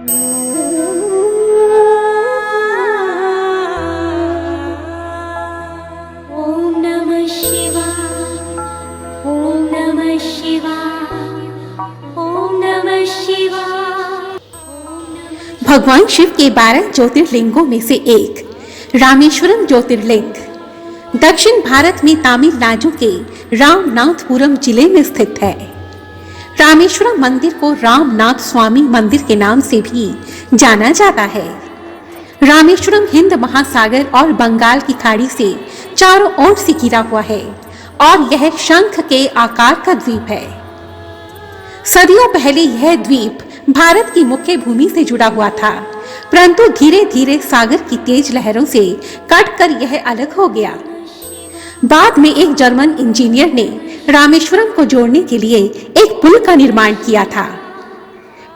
ओम नमः शिवाय, ओम नमः शिवाय, ओम नमः शिवाय। भगवान शिव के 12 ज्योतिर्लिंगों में से एक रामेश्वरम ज्योतिर्लिंग दक्षिण भारत में तमिलनाडु के रामनाथपुरम जिले में स्थित है। रामेश्वरम मंदिर को रामनाथ स्वामी मंदिर के नाम से भी जाना जाता है। रामेश्वरम हिंद महासागर और बंगाल की खाड़ी से चारों ओर से घिरा हुआ है और यह शंख के आकार का द्वीप है। सदियों पहले यह द्वीप भारत की मुख्य भूमि से जुड़ा हुआ था, परंतु धीरे धीरे सागर की तेज लहरों से कटकर यह अलग हो गया। बाद में एक जर्मन इंजीनियर ने रामेश्वरम को जोड़ने के लिए एक पुल का निर्माण किया था।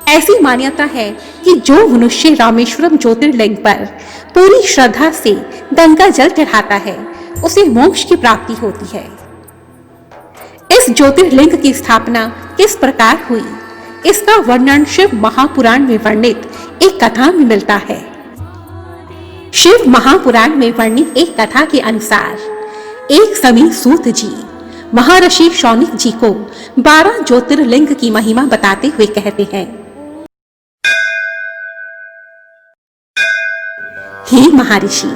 ऐसी मान्यता है कि जो मनुष्य रामेश्वरम ज्योतिर्लिंग पर पूरी श्रद्धा से गंगा जल चढ़ाता है उसे मोक्ष की प्राप्ति होती है। इस ज्योतिर्लिंग की स्थापना किस प्रकार हुई, इसका वर्णन शिव महापुराण में वर्णित एक कथा में मिलता है। शिव महापुराण में वर्णित एक कथा के अनुसार एक समय सूत जी महर्षि शौनक जी को 12 ज्योतिर्लिंग की महिमा बताते हुए कहते हैं, हे महर्षि,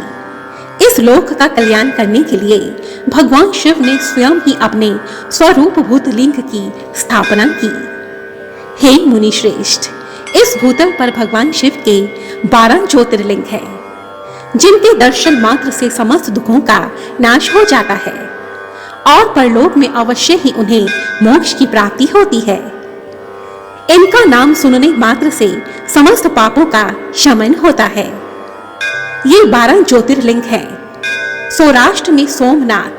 इस लोक का कल्याण करने के लिए भगवान शिव ने स्वयं ही अपने स्वरूप भूत लिंग की स्थापना की। हे मुनि श्रेष्ठ, इस भूतल पर भगवान शिव के 12 ज्योतिर्लिंग हैं, जिनके दर्शन मात्र से समस्त दुखों का नाश हो जाता है और परलोक में अवश्य ही उन्हें मोक्ष की प्राप्ति होती है। इनका नाम सुनने मात्र से समस्त पापों का शमन होता है। ये 12 ज्योतिर्लिंग हैं। सौराष्ट्र में सोमनाथ,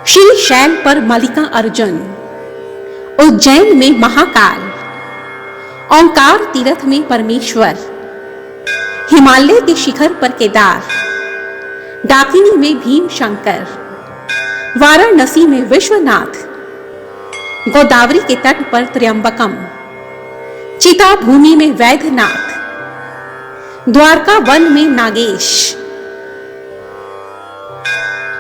श्री शैल पर मल्लिका अर्जुन, उज्जैन में महाकाल, ओंकार तीर्थ में परमेश्वर, हिमालय के शिखर पर केदार, डाकिनी में भीम शंकर, वाराणसी में विश्वनाथ, गोदावरी के तट पर त्र्यंबकम, चिता भूमि में वैद्यनाथ, द्वारका वन में नागेश,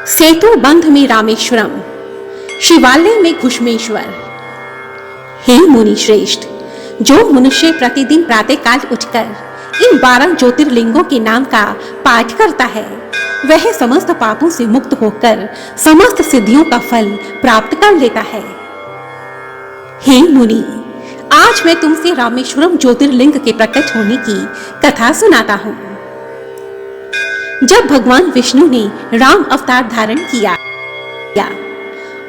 सेतु बंध में रामेश्वरम, शिवालय में घुष्मेश्वर। हे मुनि श्रेष्ठ, जो मनुष्य प्रतिदिन प्रातःकाल उठकर इन 12 ज्योतिर्लिंगों के नाम का पाठ करता है वह समस्त पापों से मुक्त होकर समस्त सिद्धियों का फल प्राप्त कर लेता है। हे मुनि, आज मैं तुमसे रामेश्वरम ज्योतिर्लिंग के प्रकट होने की कथा सुनाता हूँ। जब भगवान विष्णु ने राम अवतार धारण किया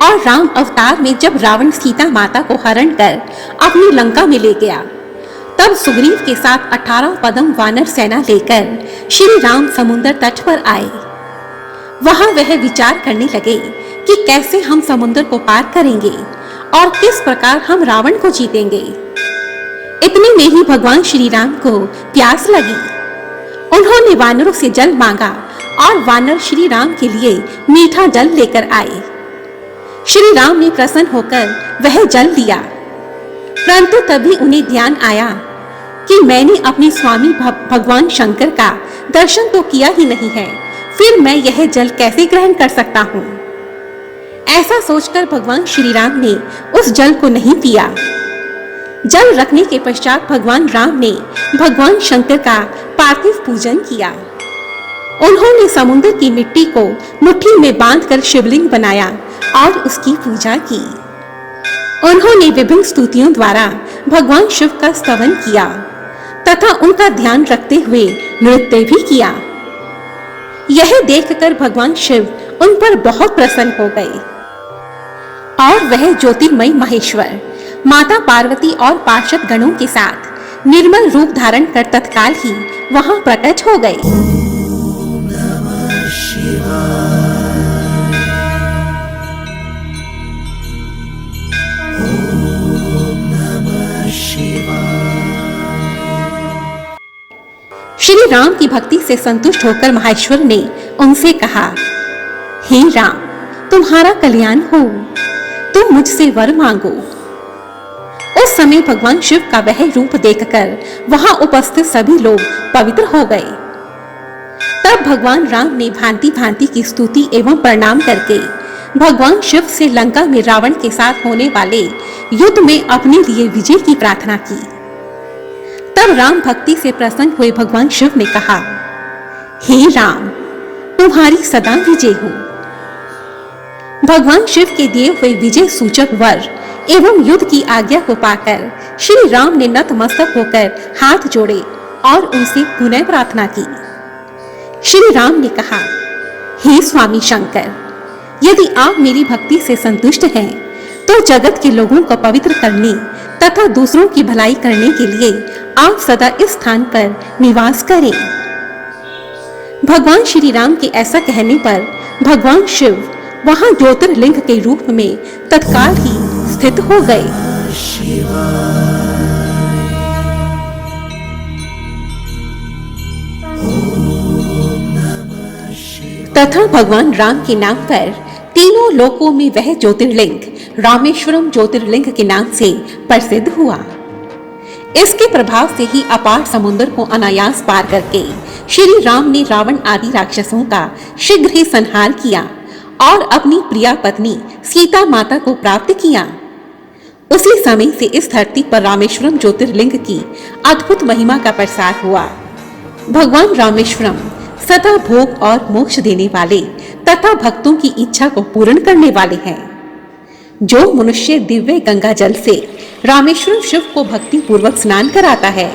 और राम अवतार में जब रावण सीता माता को हरण कर अपनी लंका में ले गया, तब सुग्रीव के साथ 18 पदम वानर सेना लेकर श्री राम समुद्र तट पर आए। वहां वह विचार करने लगे कि कैसे हम समुद्र को पार करेंगे और किस प्रकार हम रावण को जीतेंगे। इतने में ही भगवान श्री राम को प्यास लगी। उन्होंने वानरों से जल मांगा और वानर श्री राम के लिए मीठा जल लेकर आए। श्री राम ने प्रसन्न होकर वह जल लिया, परंतु तभी उन्हें ध्यान आया कि मैंने अपने स्वामी भगवान शंकर का दर्शन तो किया ही नहीं है, फिर मैं यह जल कैसे ग्रहण कर सकता हूँ। ऐसा सोचकर भगवान श्री राम ने उस जल को नहीं पिया। जल रखने के पश्चात भगवान राम ने भगवान शंकर का पार्थिव पूजन किया। उन्होंने समुद्र की मिट्टी को मुट्ठी में बांधकर शिवलिंग बनाया और उसकी पूजा की। उन्होंने विभिन्न स्तुतियों द्वारा भगवान शिव का स्तवन किया तथा उनका ध्यान रखते हुए नृत्य भी किया। यह देखकर भगवान शिव उन पर बहुत प्रसन्न हो गए और वह ज्योतिर्मय महेश्वर माता पार्वती और पार्षद गणों के साथ निर्मल रूप धारण कर तत्काल ही वहां प्रकट हो गए। ओम नमः शिवाय। ओम नमः शिवाय। श्री राम की भक्ति से संतुष्ट होकर महेश्वर ने उनसे कहा, हे राम, तुम्हारा कल्याण हो, तुम मुझसे वर मांगो। उस उस समय भगवान शिव का वह रूप देखकर वहां उपस्थित सभी लोग पवित्र हो गए। तब भगवान राम ने भांति भांति की स्तुति एवं प्रणाम करके भगवान शिव से लंका में रावण के साथ होने वाले युद्ध में अपने लिए विजय की प्रार्थना की। तब राम भक्ति से प्रसन्न हुए भगवान शिव ने कहा, हे राम, तुम्हारी सदा विजय हो। भगवान शिव के दिए हुए विजय सूचक वर एवं युद्ध की आज्ञा को पाकर श्री राम ने नतमस्तक होकर हाथ जोड़े और उनसे पुनः प्रार्थना की। श्री राम ने कहा, हे स्वामी शंकर, यदि आप मेरी भक्ति से संतुष्ट हैं तो जगत के लोगों को पवित्र करने तथा दूसरों की भलाई करने के लिए आप सदा इस स्थान पर निवास करें। भगवान श्री राम के ऐसा कहने पर भगवान शिव वहां ज्योतिर्लिंग के रूप में तत्काल ही स्थित हो गए। तथा भगवान राम के नाम पर तीनों लोकों में वह ज्योतिर्लिंग रामेश्वरम ज्योतिर्लिंग के नाम से प्रसिद्ध हुआ। इसके प्रभाव से ही अपार समुद्र को अनायास पार करके श्री राम ने रावण आदि राक्षसों का शीघ्र ही संहार किया और अपनी प्रिया पत्नी सीता माता को प्राप्त किया। उसी समय से इस धरती पर रामेश्वरम ज्योतिर्लिंग की अद्भुत महिमा का प्रसार हुआ। भगवान रामेश्वरम सदा भोग और मोक्ष देने वाले तथा भक्तों की इच्छा को पूर्ण करने वाले हैं। जो मनुष्य दिव्य गंगा जल से रामेश्वरम शिव को भक्ति पूर्वक स्नान कराता है,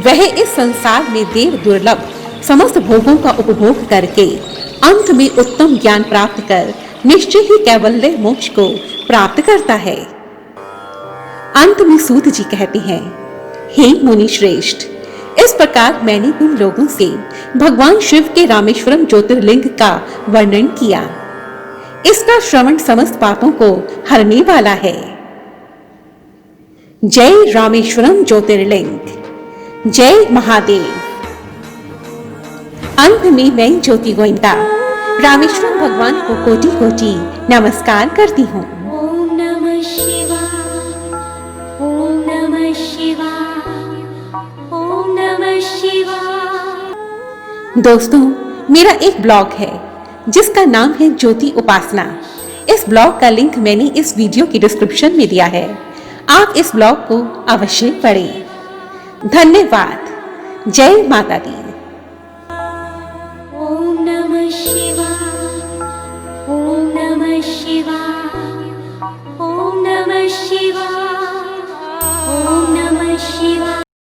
वह इस संसार में देव दुर्लभ समस्त भोगों का उपभोग करके अंत में उत्तम ज्ञान प्राप्त कर निश्चय ही कैवल्य मोक्ष को प्राप्त करता है। अंत में सूत जी कहते हैं, हे मुनि श्रेष्ठ, इस प्रकार मैंने तुम लोगों से भगवान शिव के रामेश्वरम ज्योतिर्लिंग का वर्णन किया। इसका श्रवण समस्त पापों को हरने वाला है। जय रामेश्वरम ज्योतिर्लिंग, जय महादेव। अंत में मैं ज्योति गोविंदा रामेश्वरम भगवान को कोटि कोटि नमस्कार करती हूँ। ओम नमः शिवाय, ओम नमः शिवाय, ओम नमः शिवाय। दोस्तों, मेरा एक ब्लॉग है जिसका नाम है ज्योति उपासना। इस ब्लॉग का लिंक मैंने इस वीडियो की डिस्क्रिप्शन में दिया है। आप इस ब्लॉग को अवश्य पढ़ें। धन्यवाद। जय माता दी। ओम नमः शिवाय, ओम नमः शिवाय, ओम नमः शिवाय, ओम नमः शिवाय।